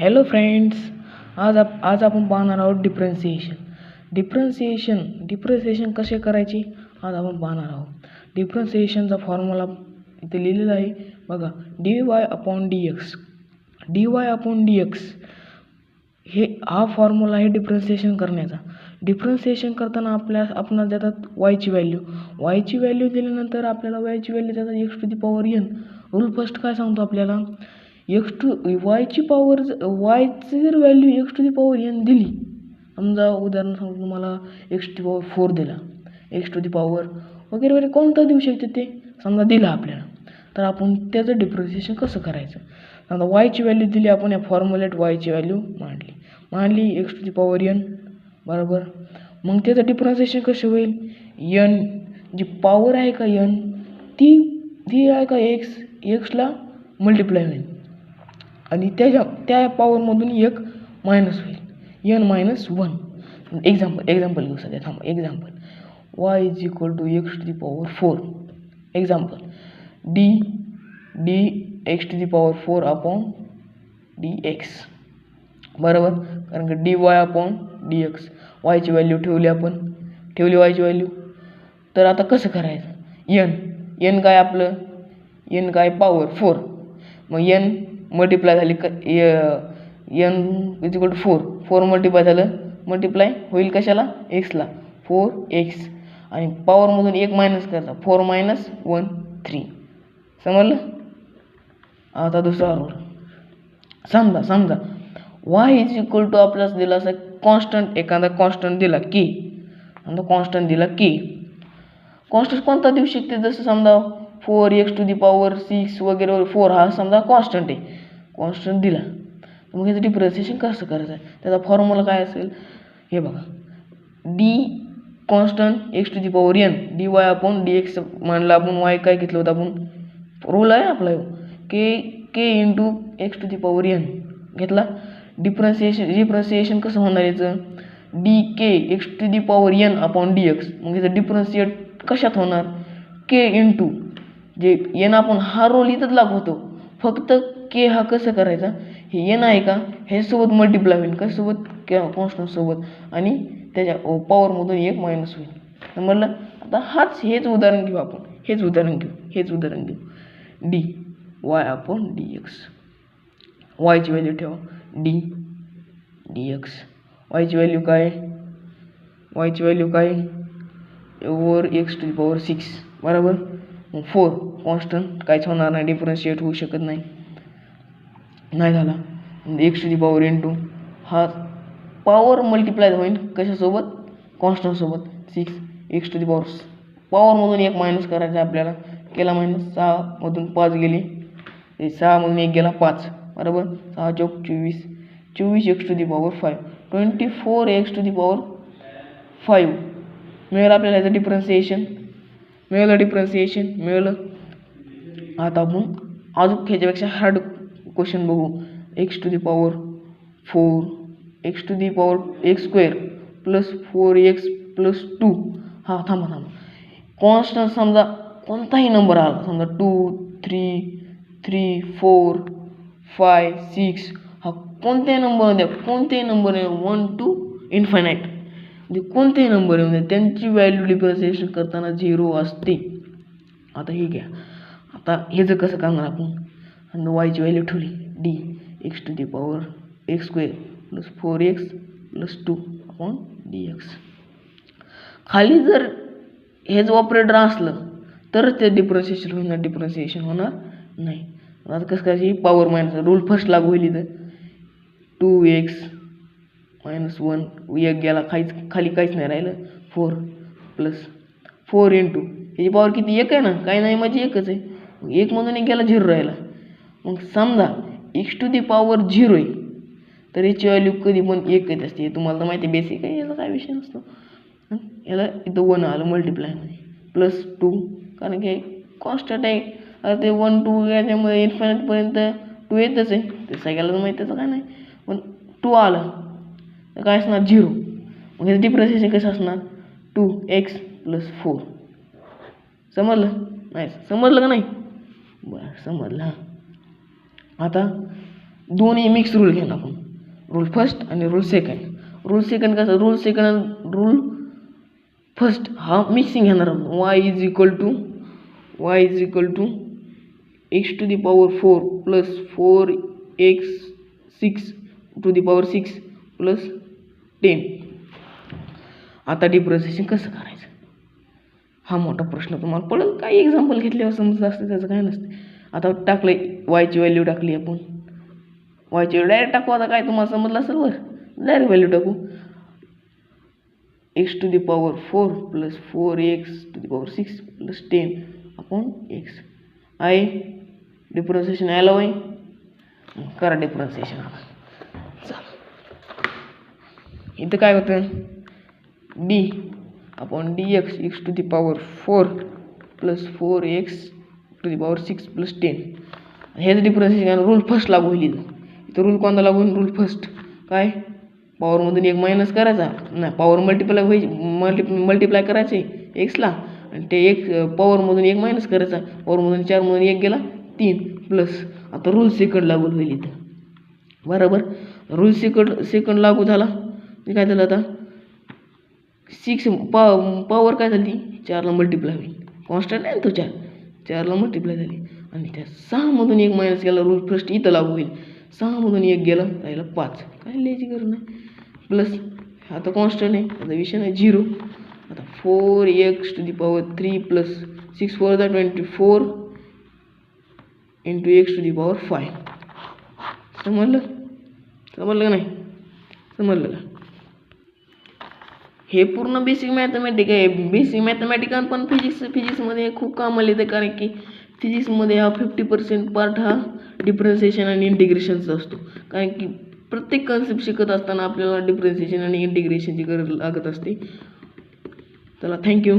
Hello friends, आज आपण पाहणार आहोत डिफरन्सिएशन कसे करायचे आज आपण पाहणार आहोत. डिफरन्सिएशनचा फॉर्म्युला इथे लिहिलेला आहे बघा, dy/dx हा फॉर्म्युला आहे डिफरन्सिएशन करण्याचा. डिफरन्सिएशन करताना आपणास देतात y ची व्हॅल्यू दिल्यानंतर आपल्याला y ची व्हॅल्यू देतात x⁴n. रूल फर्स्ट काय सांगतो आपल्याला, y ची जर व्हॅल्यू x⁴n दिली, समजा उदाहरण सांगतो तुम्हाला x⁴ दिला, x⁴ वगैरे कोणता देऊ शकते ते समजा दिला आपल्याला, तर आपण त्याचं डिफरन्सिएशन कसं करायचं. समजा y ची व्हॅल्यू दिली, आपण या फॉर्म्युल्यात y ची व्हॅल्यू मांडली x⁴n बरोबर. मग त्याचं डिफरन्सिएशन कसं होईल, n जी पॉवर आहे का n ती आहे का एक्सला मल्टिप्लाय होईल आणि त्या पॉवरमधून एक मायनस होईल, n-1. एक्झाम्पल घेऊ सध्या, थांबा. Example y = x⁴. Example dx बरोबर, कारण की dy/dx y ची व्हॅल्यू ठेवली y ची व्हॅल्यू. तर आता कसं करायचं, n काय आपलं, n काय पॉवर 4, मग n मल्टिप्लाय झाली n = 4 मल्टिप्लाय होईल कशाला, एक्सला, 4x आणि पॉवरमधून एक मायनस करायचा, 4 - 1 3. समजलं. आता दुसरा रूल, समजा y = आपल्याला दिला असं कॉन्स्टंट, एखादा कॉन्स्टंट दिला k, कॉन्स्टंट कोणता देऊ शकते, जसं समजा 4x⁶ वगैरे 4 हा समजा कॉन्स्टंट आहे, कॉन्स्टंट दिला. मग याचं डिफरन्सिएशन कसं करायचं, त्याचा फॉर्म्युला काय असेल हे बघा, कॉन्स्टंट x⁴n dy/dx मानला आपण, y काय घेतलं होतं आपण, रूल आहे आपला k × x⁴n घेतला. डिफरन्सिएशन कसं होणार याचं, dk x⁴n/dx. मग याचं डिफरन्शिएट कशात होणार, k × जे n आपण हा रोल इथंच लागू होतो, फक्त k हा कसं करायचा, हे n आहे का ह्यासोबत मल्टिप्लाय होईल, कशासोबत, कॉन्स्टंट सोबत, आणि त्याच्या पॉवरमधून एक मायनस होईल. समजलं. आता हेच उदाहरण घेऊ आपण, हेच उदाहरण घेऊ dy/dx. y ची व्हॅल्यू ठेवा dx, y ची व्हॅल्यू काय ओव्हर x⁴ बरोबर. मग 4 कॉन्स्टंट काहीच होणार नाही, डिफरन्शिएट होऊ शकत नाही झाला. x⁴ हा पॉवर मल्टिप्लाय होईल कशासोबत, कॉन्स्टंट सोबत, 6 x⁴ पॉवरमधून एक मायनस करायचं आपल्याला, केला मायनस, 6 मधून 5 गेले, 6 मधून 1 गेला 5 बरोबर, 6 × 24 x⁵ 24x⁵ मिळेल आपल्याला याचं डिफरन्सिएशन. मिळालं. आता आपण अजून ह्याच्यापेक्षा हार्ड क्वेश्चन बघू, x⁴ x² + 4x + 2. हा थांबा, कॉन्स्टंट समजा कोणताही नंबर आला, समजा 2 3 3 4 5 6, हा कोणत्याही नंबर 1 to इन्फायनाईट, म्हणजे कोणतेही नंबर येऊन द्या, त्यांची व्हॅल्यू डिफरन्सिएशन करताना 0 असते. आता हे घ्या, आता ह्याचं कसं करणार आपण, y ची व्हॅल्यू ठेवली dx⁴ + 4x + 2/dx. खाली जर हेच ऑपरेटर असलं तरच ते डिफरन्सिएशन होणार नाही. आता कसं करायची, पॉवर मायनस रूल फर्स्ट लागू होईल इथं, 2x - 1 एक गेला, खाली काहीच नाही राहिलं, 4 + 4 × ह्याची पॉवर किती, 1 आहे ना, काही नाही म्हणजे एकच आहे, 1 मधून 1 गेला 0 राहिला. मग समजा x⁴ आहे, तर याची व्हॅल्यू कधी पण 1 येत असते, तुम्हाला तर माहिती आहे, बेसिक आहे, याचा काय विषय नसतो. याला इथं 1 आलं मल्टिप्लायमध्ये, +2 कारण की कॉन्स्टंट आहे, आता ते 1 2 याच्यामध्ये इन्फायनाईटपर्यंत 2 येतच आहे, ते सगळ्याला माहिती, त्याचं काय नाही, पण 2 आलं तर काय असणार, 0. मग याचं डिफरन्सिएशन कसं असणार, 2x + 4. समजलं का नाही, बरं समजलं. आता दोन्ही मिक्स रूल घेणार आपण, रूल फर्स्ट आणि रूल सेकंड. रूल सेकंड कसं, रूल सेकंड आणि रूल फर्स्ट हा मिक्सिंग घेणार आपण. y is equal to x to the power 4 plus 4x6 to the power 6 plus 10. आता डिफरन्शिएशन कसं करायचं हा मोठा प्रश्न तुम्हाला पडेल. काही एक्झाम्पल घेतल्यावर समजत असते, त्याचं काय नसते. आता टाकलं वायची व्हॅल्यू टाकली आपण, वायची व्हॅल्यू डायरेक्ट टाकू. आता काय तुम्हाला समजलं असेल बरं, डायरेक्ट व्हॅल्यू टाकू. x to the power 4 plus 4x to the power 6 plus 10 upon x. आहे डिफरन्शिएशन यायला वय करा डिफरन्शिएशन. चला इथं काय होतं, d upon d x to the power 4 plus 4x to the power 6 plus 10. हेच डिफरन्शिएशन रूल फर्स्ट लागू होईल. इथं रूल कोणता लागू होईल, रूल फर्स्ट. काय, पॉवरमधून एक मायनस करायचा, नाही पॉवर मल्टिप्लाय करायचे एक्सला, आणि ते एक पॉवरमधून एक मायनस करायचा, पॉवरमधून 4मधून 1 गेला 3 प्लस. आता रूल सेकंड लागू होईल इथं, बरोबर. रूल सेकंड लागू झाला ते काय झालं, आता 6 पॉवर काय झाली 4ला मल्टिप्लाय होईल, कॉन्स्टंट आहे ना तो 4ला मल्टिप्लाय झाली, आणि त्या 6मधून 1 मायनस केला, रूल फर्स्ट इथं लागू होईल. 6मधून 1 गेला राहिला 5, काय लिहायची गरज नाही, प्लस आता कॉन्स्टंट आहे, आता विषय नाही 0. आता 4x to the power 3 plus 6 4 24 into x to the power 5. समजलं का नाही, समजलं का. हे पूर्ण बेसिक मॅथमॅटिक आहे. बेसिक मॅथमॅटिक पण फिजिक्समध्ये खूप कामाला येते, कारण की फिजिक्समध्ये हा 50% पार्ट हा डिफरन्शिएशन आणि इंटिग्रेशनचा असतो. कारण की प्रत्येक कन्सेप्ट शिकत असताना आपल्याला डिफरन्शिएशन आणि इंटिग्रेशनची गरज लागत असते. चला थँक्यू.